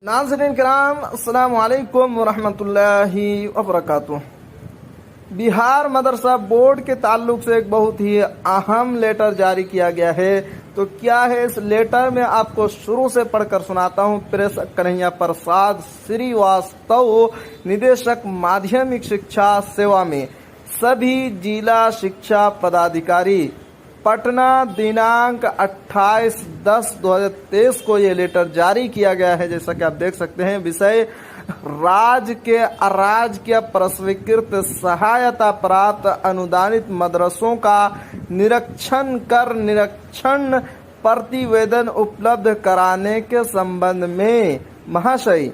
नाज़रीन किराम, अस्सलामु अलैकुम वरहमतुल्लाहि वबरकातुह। बिहार मदरसा बोर्ड के ताल्लुक से एक बहुत ही अहम लेटर जारी किया गया है। तो क्या है इस लेटर में, आपको शुरू से पढ़कर सुनाता हूँ। प्रेस कन्हैया प्रसाद श्रीवास्तव, निदेशक माध्यमिक शिक्षा सेवा में सभी जिला शिक्षा पदाधिकारी, पटना, दिनांक 28/10/2023 को ये लेटर जारी किया गया है। जैसा कि आप देख सकते हैं, विषय राज्य के अराजकीय प्रस्वीकृत सहायता प्राप्त अनुदानित मदरसों का निरीक्षण प्रतिवेदन उपलब्ध कराने के संबंध में। महाशय,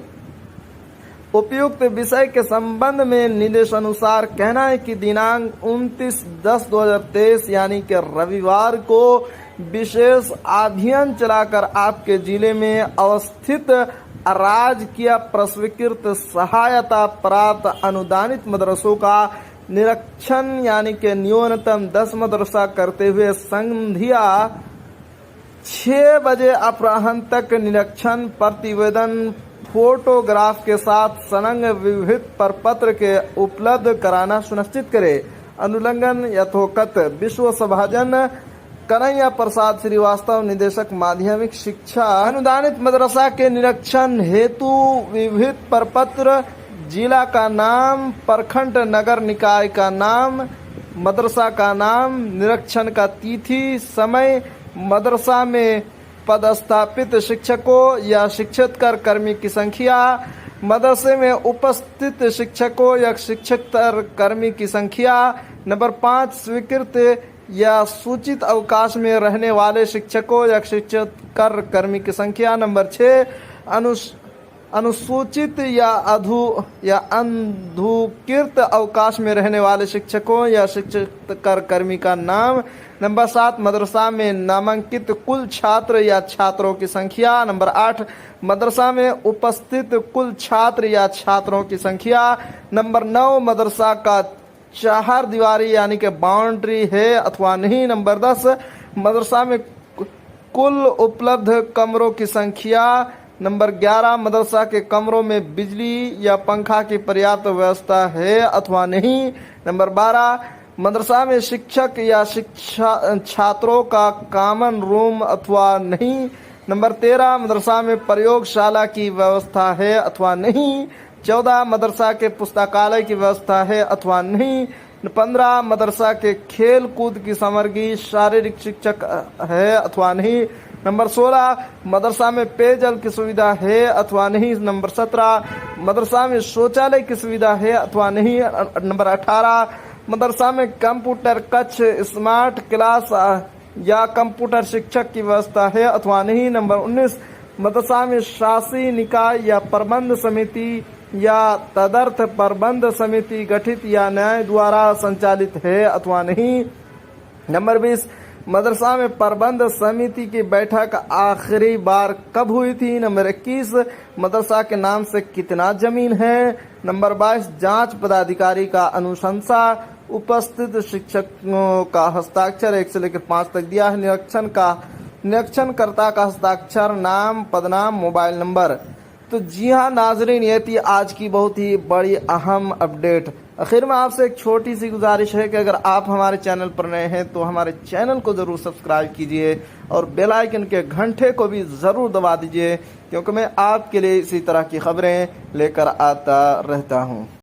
उपयुक्त विषय के संबंध में निर्देशानुसार कहना है कि दिनांक 29/10/2023 यानी कि रविवार को विशेष अभियान चलाकर आपके जिले में अवस्थित अराजकीय प्रस्वीकृत सहायता प्राप्त अनुदानित मदरसों का निरीक्षण यानी कि न्यूनतम 10 मदरसा करते हुए संध्या 6 बजे अपराह्न तक निरीक्षण प्रतिवेदन फोटोग्राफ के साथ संलग्न विविध प्रपत्र के उपलब्ध कराना सुनिश्चित करे। अनुल्लंघन यथोचित। विश्व सभाजन कन्हैया प्रसाद श्रीवास्तव, निदेशक माध्यमिक शिक्षा। अनुदानित मदरसा के निरीक्षण हेतु विविध प्रपत्र, जिला का नाम, प्रखंड नगर निकाय का नाम, मदरसा का नाम, निरीक्षण का तिथि, समय, मदरसा में पदस्थापित शिक्षकों या शिक्षकेतर कर्मी की संख्या, मदरसे में उपस्थित शिक्षकों या शिक्षकेतर कर्मी की संख्या। नंबर 5, स्वीकृत या सूचित अवकाश में रहने वाले शिक्षकों या शिक्षकेतर कर्मी की संख्या। नंबर 6, अनुसूचित या अनधिकृत अवकाश में रहने वाले शिक्षकों या शिक्षकेतर कर्मी का नाम। नंबर 7, मदरसा में नामांकित कुल छात्र या छात्रों की संख्या। नंबर 8, मदरसा में उपस्थित कुल छात्र या छात्रों की संख्या। नंबर 9, मदरसा का चार दीवारी यानी कि बाउंड्री है अथवा नहीं। नंबर 10, मदरसा में कुल उपलब्ध कमरों की संख्या। नंबर 11, मदरसा के कमरों में बिजली या पंखा की पर्याप्त व्यवस्था है अथवा नहीं। नंबर 12, मदरसा में शिक्षक या छात्रों का कॉमन रूम अथवा नहीं। नंबर 13, मदरसा में प्रयोगशाला की व्यवस्था है अथवा नहीं। 14, मदरसा के पुस्तकालय की व्यवस्था है अथवा नहीं। 15, मदरसा के खेल कूद की सामग्री, शारीरिक शिक्षक है अथवा नहीं। नंबर 16, मदरसा में पेयजल की सुविधा है अथवा नहीं। नंबर 17, मदरसा में शौचालय की सुविधा है अथवा नहीं। नंबर 18, मदरसा में कंप्यूटर कक्ष, स्मार्ट क्लास या कंप्यूटर शिक्षक की व्यवस्था है अथवा नहीं। नंबर 19, मदरसा में शासी निकाय या प्रबंध समिति या तदर्थ प्रबंध समिति गठित या न्याय द्वारा संचालित है अथवा नहीं। नंबर 20, मदरसा में प्रबंध समिति की बैठक आखिरी बार कब हुई थी। नंबर 21, मदरसा के नाम से कितना जमीन है। नंबर 22, जांच पदाधिकारी का अनुशंसा, उपस्थित शिक्षकों का हस्ताक्षर 1 से लेकर 5 तक दिया है। निरीक्षणकर्ता का हस्ताक्षर, नाम, पदनाम, मोबाइल नंबर। तो जी हाँ नाजरीन, ये थी आज की बहुत ही बड़ी अहम अपडेट। आखिर में आपसे एक छोटी सी गुजारिश है कि अगर आप हमारे चैनल पर नए हैं तो हमारे चैनल को ज़रूर सब्सक्राइब कीजिए और बेल आइकन के घंटे को भी ज़रूर दबा दीजिए, क्योंकि मैं आपके लिए इसी तरह की खबरें लेकर आता रहता हूँ।